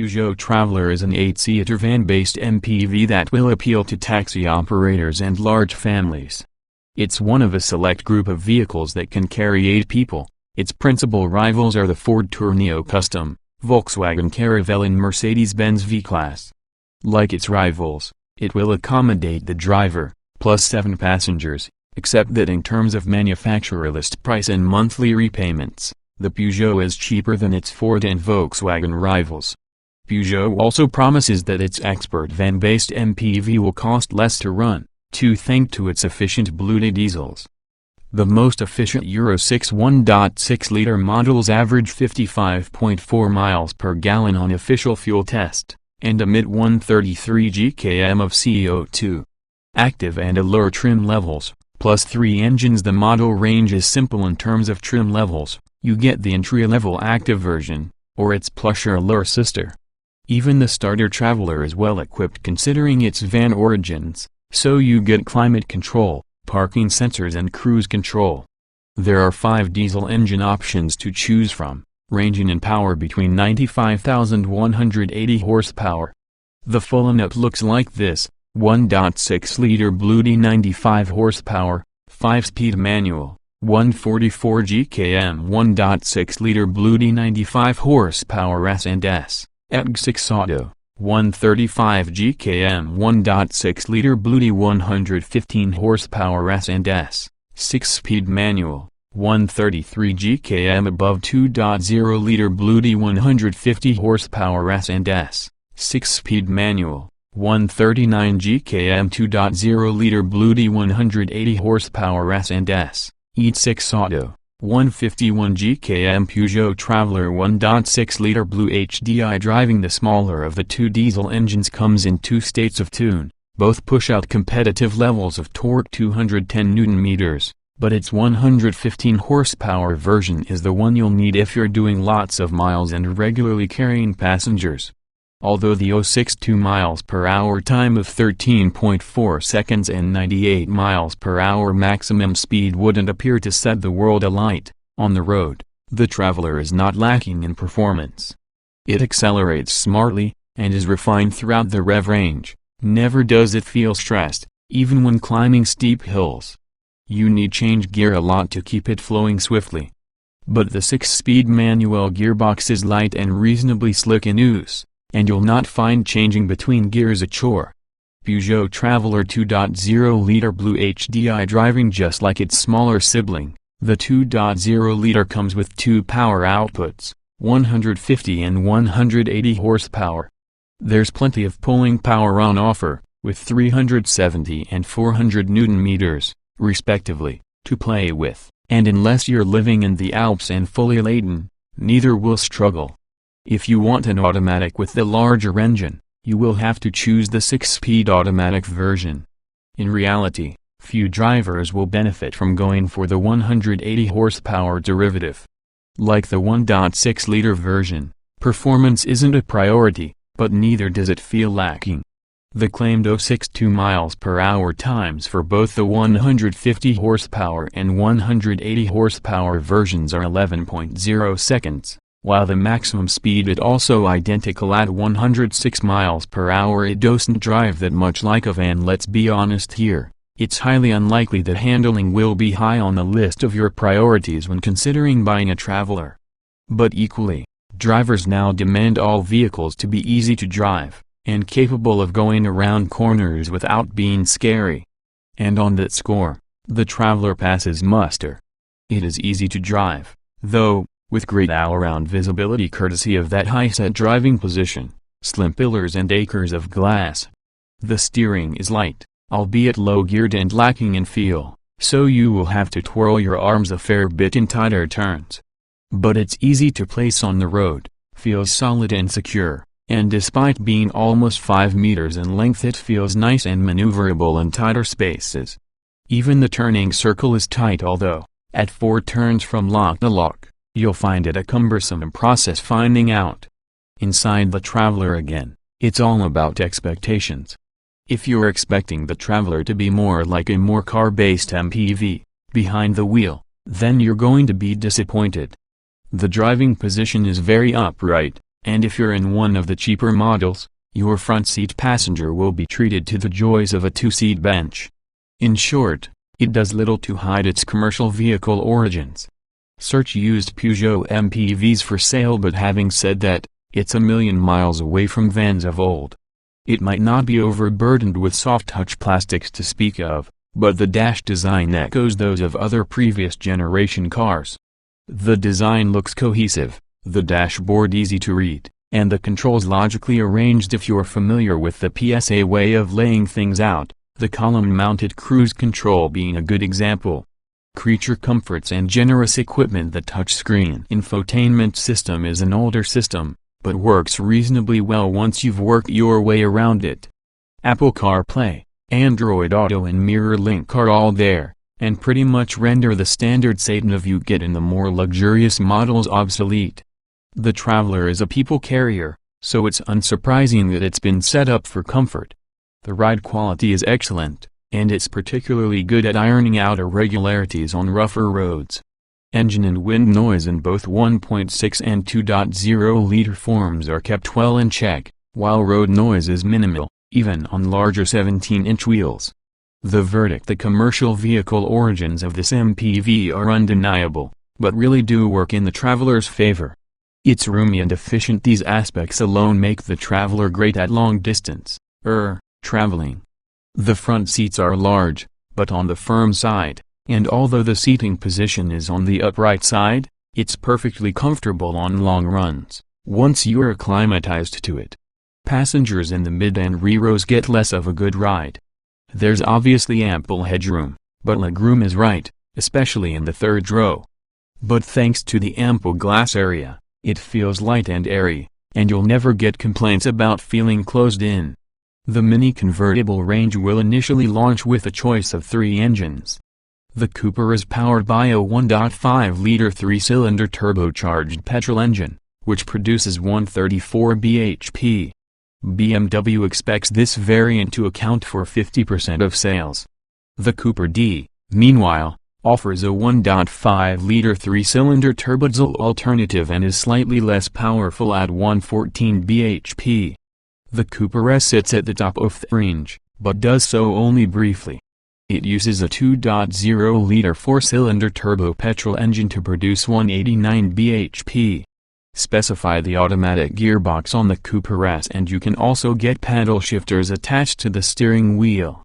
Peugeot Traveller is an 8-seater van-based MPV that will appeal to taxi operators and large families. It's one of a select group of vehicles that can carry 8 people. Its principal rivals are the Ford Tourneo Custom, Volkswagen Caravelle and Mercedes-Benz V-Class. Like its rivals, it will accommodate the driver, plus 7 passengers, except that in terms of manufacturer list price and monthly repayments, the Peugeot is cheaper than its Ford and Volkswagen rivals. Peugeot also promises that its expert van-based MPV will cost less to run, thanks to its efficient Bluetooth diesels. The most efficient Euro 6 1.6-liter models average 55.4 miles per gallon on official fuel test, and emit 133 gkm of CO2. Active and Allure trim levels, plus 3 engines. The model range is simple in terms of trim levels. You get the entry-level Active version, or its plusher Allure sister. Even the starter Traveller is well equipped considering its van origins, so you get climate control, parking sensors and cruise control. There are 5 diesel engine options to choose from, ranging in power between 95,180 horsepower. The full lineup looks like this: 1.6-liter Bluetooth 95 horsepower, 5-speed manual, 144 gkm 1.6-liter Bluetooth 95 horsepower S&S, EG6 Auto, 135 gkm 1.6-liter Bluetooth 115 horsepower S&S, 6-speed manual, 133 gkm above 2.0-liter Bluetooth 150 horsepower S&S, 6-speed manual, 139 gkm 2.0-liter Bluetooth 180 horsepower S&S, EG6 Auto, 151 gkm Peugeot Traveller 1.6-liter Blue HDI. Driving the smaller of the 2 diesel engines comes in 2 states of tune. Both push out competitive levels of torque 210 Nm, but its 115 horsepower version is the one you'll need if you're doing lots of miles and regularly carrying passengers. Although the 0-62 miles per hour time of 13.4 seconds and 98 miles per hour maximum speed wouldn't appear to set the world alight, on the road, the Traveller is not lacking in performance. It accelerates smartly, and is refined throughout the rev range. Never does it feel stressed, even when climbing steep hills. You need change gear a lot to keep it flowing swiftly. But the 6-speed manual gearbox is light and reasonably slick in use, and you'll not find changing between gears a chore. Peugeot Traveller 2.0-liter Blue HDI. Driving just like its smaller sibling, the 2.0-liter comes with 2 power outputs, 150 and 180 horsepower. There's plenty of pulling power on offer, with 370 and 400 Nm, respectively, to play with, and unless you're living in the Alps and fully laden, neither will struggle. If you want an automatic with the larger engine, you will have to choose the 6-speed automatic version. In reality, few drivers will benefit from going for the 180 horsepower derivative. Like the 1.6-liter version, performance isn't a priority, but neither does it feel lacking. The claimed 0-62 miles per hour times for both the 150 horsepower and 180 horsepower versions are 11.0 seconds. While the maximum speed is also identical at 106 miles per hour, it doesn't drive that much like a van. Let's be honest here, it's highly unlikely that handling will be high on the list of your priorities when considering buying a Traveller. But equally, drivers now demand all vehicles to be easy to drive, and capable of going around corners without being scary. And on that score, the Traveller passes muster. It is easy to drive, though, with great all-around visibility courtesy of that high-set driving position, slim pillars and acres of glass. The steering is light, albeit low-geared and lacking in feel, so you will have to twirl your arms a fair bit in tighter turns. But it's easy to place on the road, feels solid and secure, and despite being almost 5 meters in length, it feels nice and maneuverable in tighter spaces. Even the turning circle is tight, although, at 4 turns from lock to lock, you'll find it a cumbersome process finding out. Inside the Traveller again, it's all about expectations. If you're expecting the Traveller to be more like a more car-based MPV, behind the wheel, then you're going to be disappointed. The driving position is very upright, And if you're in one of the cheaper models, your front seat passenger will be treated to the joys of a two-seat bench. In short, it does little to hide its commercial vehicle origins. Search used Peugeot MPVs for sale, but having said that, it's a million miles away from vans of old. It might not be overburdened with soft-touch plastics to speak of, but the dash design echoes those of other previous generation cars. The design looks cohesive, the dashboard easy to read, and the controls logically arranged if you're familiar with the PSA way of laying things out, the column-mounted cruise control being a good example. Creature comforts and generous equipment. The touchscreen infotainment system is an older system, but works reasonably well once you've worked your way around it. Apple CarPlay, Android Auto and MirrorLink are all there, and pretty much render the standard sat-nav you get in the more luxurious models obsolete. The Traveler is a people carrier, so it's unsurprising that it's been set up for comfort. The ride quality is excellent, and it's particularly good at ironing out irregularities on rougher roads. Engine and wind noise in both 1.6 and 2.0-liter forms are kept well in check, while road noise is minimal, even on larger 17-inch wheels. The verdict: the commercial vehicle origins of this MPV are undeniable, but really do work in the Traveler's favor. It's roomy and efficient. These aspects alone make the Traveler great at long-distance traveling. The front seats are large, but on the firm side, and although the seating position is on the upright side, it's perfectly comfortable on long runs, once you're acclimatized to it. Passengers in the mid and rear rows get less of a good ride. There's obviously ample headroom, but legroom is right, especially in the third row. But thanks to the ample glass area, it feels light and airy, and you'll never get complaints about feeling closed in. The Mini Convertible range will initially launch with a choice of 3 engines. The Cooper is powered by a 1.5-liter 3-cylinder turbocharged petrol engine, which produces 134 bhp. BMW expects this variant to account for 50% of sales. The Cooper D, meanwhile, offers a 1.5-liter 3-cylinder turbodiesel alternative and is slightly less powerful at 114 bhp. The Cooper S sits at the top of the range, but does so only briefly. It uses a 2.0-liter 4-cylinder turbo petrol engine to produce 189 bhp. Specify the automatic gearbox on the Cooper S and you can also get paddle shifters attached to the steering wheel.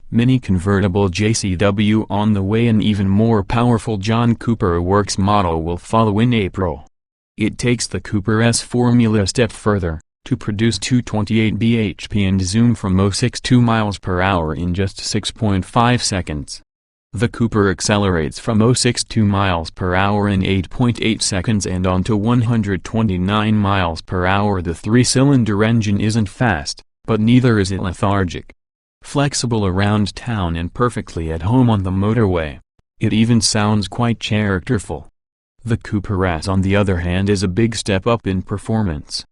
Mini Convertible JCW on the way. An even more powerful John Cooper Works model will follow in April. It takes the Cooper S formula a step further, to produce 228 bhp and zoom from 0 miles per hour in just 6.5 seconds. The Cooper accelerates from 2 miles per hour in 8.8 seconds and on to 129 miles per hour. The 3-cylinder engine isn't fast, but neither is it lethargic. Flexible around town and perfectly at home on the motorway. It even sounds quite characterful. The Cooper S, on the other hand, is a big step up in performance.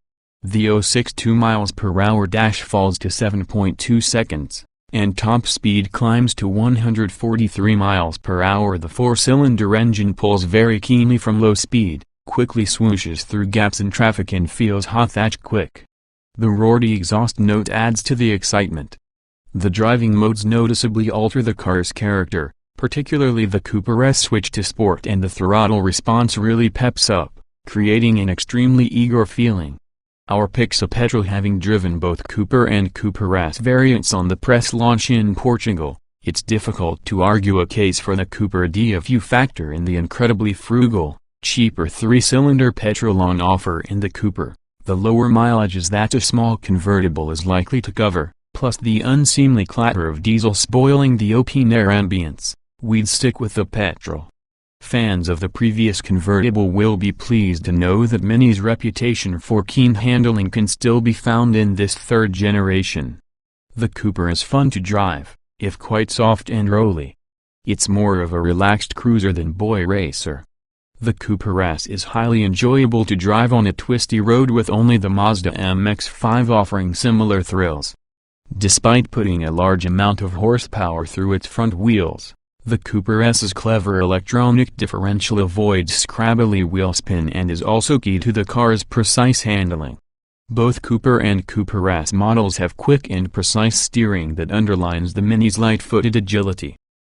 The 2 miles per hour dash falls to 7.2 seconds, and top speed climbs to 143 miles per hour. The 4-cylinder engine pulls very keenly from low speed, quickly swooshes through gaps in traffic and feels hot that quick. The roaring exhaust note adds to the excitement. The driving modes noticeably alter the car's character, particularly the Cooper S switch to sport, and the throttle response really peps up, creating an extremely eager feeling. Our picks a petrol, having driven both Cooper and Cooper S variants on the press launch in Portugal. It's difficult to argue a case for the Cooper D if you factor in the incredibly frugal, cheaper 3-cylinder petrol on offer in the Cooper, the lower mileages that a small convertible is likely to cover, plus the unseemly clatter of diesel spoiling the open-air ambience. We'd stick with the petrol. Fans of the previous convertible will be pleased to know that Mini's reputation for keen handling can still be found in this third generation. The Cooper is fun to drive, if quite soft and rolly. It's more of a relaxed cruiser than boy racer. The Cooper S is highly enjoyable to drive on a twisty road, with only the Mazda MX-5 offering similar thrills. Despite putting a large amount of horsepower through its front wheels, The Cooper S's clever electronic differential avoids scrabbly wheel spin and is also key to the car's precise handling. Both Cooper and Cooper S models have quick and precise steering that underlines the Mini's light-footed agility.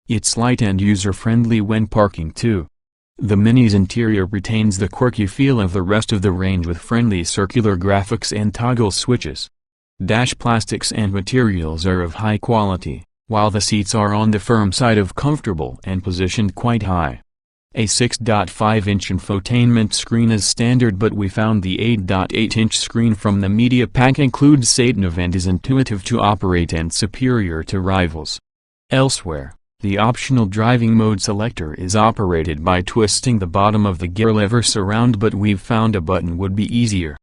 It's light and user-friendly when parking too. The Mini's interior retains the quirky feel of the rest of the range with friendly circular graphics and toggle switches. Dash plastics and materials are of high quality, while the seats are on the firm side of comfortable and positioned quite high. A 6.5-inch infotainment screen is standard, but we found the 8.8-inch screen from the media pack includes SatNav and is intuitive to operate and superior to rivals. Elsewhere, the optional driving mode selector is operated by twisting the bottom of the gear levers around, but we've found a button would be easier.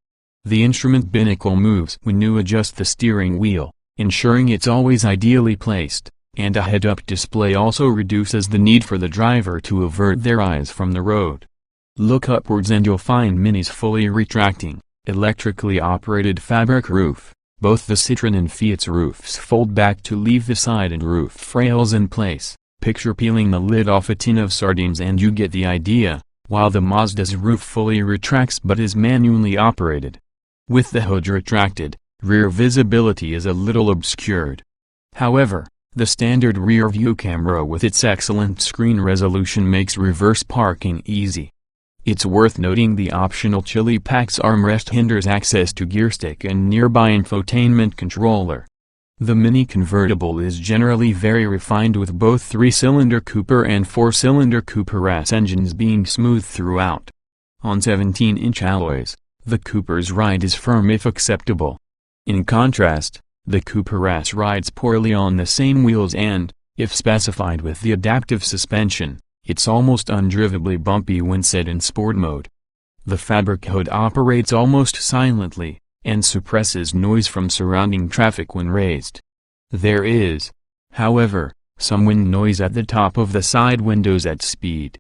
The instrument binnacle moves when you adjust the steering wheel, ensuring it's always ideally placed, and a head-up display also reduces the need for the driver to avert their eyes from the road. Look upwards and you'll find Mini's fully retracting, electrically operated fabric roof. Both the Citroën and Fiat's roofs fold back to leave the side and roof rails in place. Picture peeling the lid off a tin of sardines and you get the idea, while the Mazda's roof fully retracts but is manually operated. With the hood retracted, rear visibility is a little obscured. However, the standard rear view camera with its excellent screen resolution makes reverse parking easy. It's worth noting the optional Chili Pack's armrest hinders access to gear stick and nearby infotainment controller. The Mini Convertible is generally very refined, with both 3-cylinder Cooper and 4-cylinder Cooper S engines being smooth throughout. On 17-inch alloys, the Cooper's ride is firm if acceptable. In contrast, the Cooper S rides poorly on the same wheels and, if specified with the adaptive suspension, it's almost undriveably bumpy when set in sport mode. The fabric hood operates almost silently, and suppresses noise from surrounding traffic when raised. There is, however, some wind noise at the top of the side windows at speed.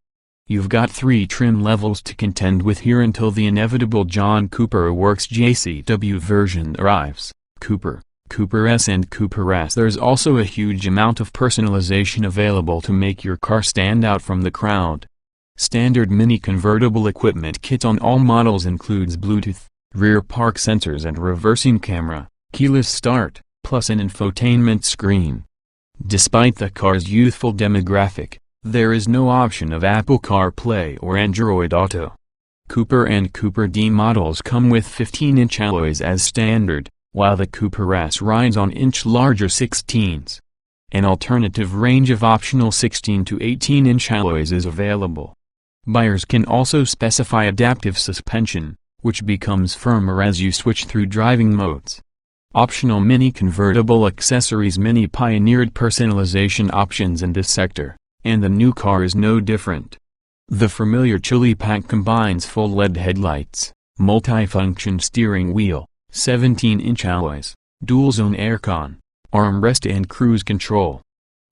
You've got 3 trim levels to contend with here until the inevitable John Cooper Works JCW version arrives. Cooper, Cooper S and Cooper S. There's also a huge amount of personalization available to make your car stand out from the crowd. Standard Mini Convertible equipment kit on all models includes Bluetooth, rear park sensors and reversing camera, keyless start, plus an infotainment screen. Despite the car's youthful demographic, there is no option of Apple CarPlay or Android Auto. Cooper and Cooper D models come with 15-inch alloys as standard, while the Cooper S rides on inch larger 16s. An alternative range of optional 16 to 18-inch alloys is available. Buyers can also specify adaptive suspension, which becomes firmer as you switch through driving modes. Optional Mini Convertible accessories. Mini pioneered personalization options in this sector, and the new car is no different. The familiar Chili Pack combines full LED headlights, multi-function steering wheel, 17-inch alloys, dual-zone aircon, armrest and cruise control.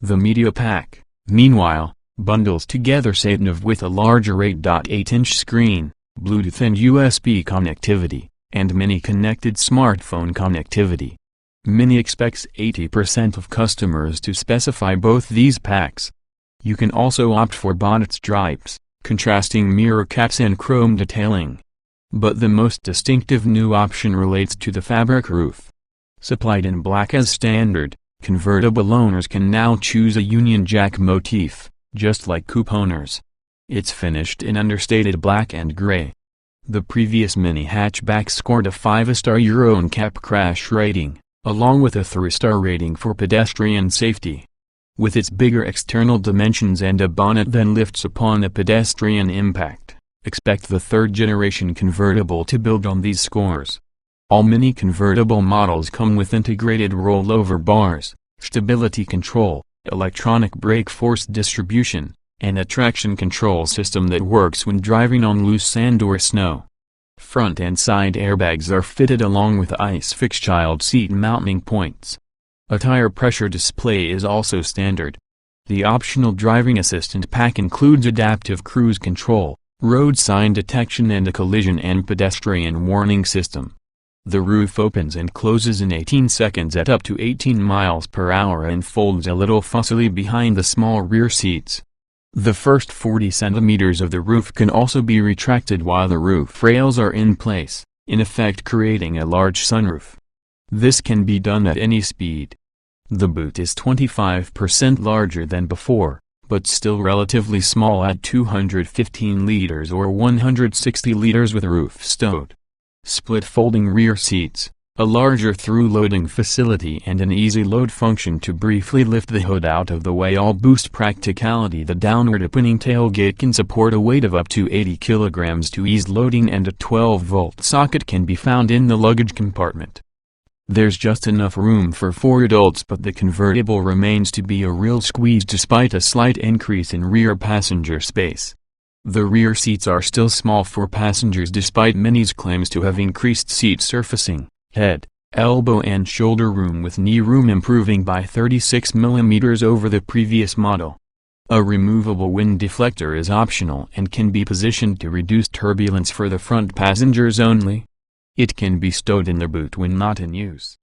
The media pack, meanwhile, bundles together SatNav with a larger 8.8-inch screen, Bluetooth and USB connectivity, and Mini connected smartphone connectivity. Mini expects 80% of customers to specify both these packs. You can also opt for bonnet stripes, contrasting mirror caps and chrome detailing. But the most distinctive new option relates to the fabric roof. Supplied in black as standard, convertible owners can now choose a Union Jack motif, just like coupe owners. It's finished in understated black and gray. The previous Mini hatchback scored a 5-star Euro NCAP crash rating, along with a 3-star rating for pedestrian safety. With its bigger external dimensions and a bonnet that lifts upon a pedestrian impact, expect the third-generation convertible to build on these scores. All Mini Convertible models come with integrated rollover bars, stability control, electronic brake force distribution, and a traction control system that works when driving on loose sand or snow. Front and side airbags are fitted along with ISOFIX child seat mounting points. A tire pressure display is also standard. The optional driving assistant pack includes adaptive cruise control, road sign detection and a collision and pedestrian warning system. The roof opens and closes in 18 seconds at up to 18 miles per hour and folds a little fussily behind the small rear seats. The first 40 centimeters of the roof can also be retracted while the roof rails are in place, in effect creating a large sunroof. This can be done at any speed. The boot is 25% larger than before, but still relatively small at 215 liters or 160 liters with roof stowed. Split folding rear seats, a larger through-loading facility and an easy load function to briefly lift the hood out of the way all boost practicality. The downward opening tailgate can support a weight of up to 80 kilograms to ease loading, and a 12-volt socket can be found in the luggage compartment. There's just enough room for 4 adults, but the convertible remains to be a real squeeze despite a slight increase in rear passenger space. The rear seats are still small for passengers despite many's claims to have increased seat surfacing, head, elbow and shoulder room, with knee room improving by 36 mm over the previous model. A removable wind deflector is optional and can be positioned to reduce turbulence for the front passengers only. It can be stowed in the boot when not in use.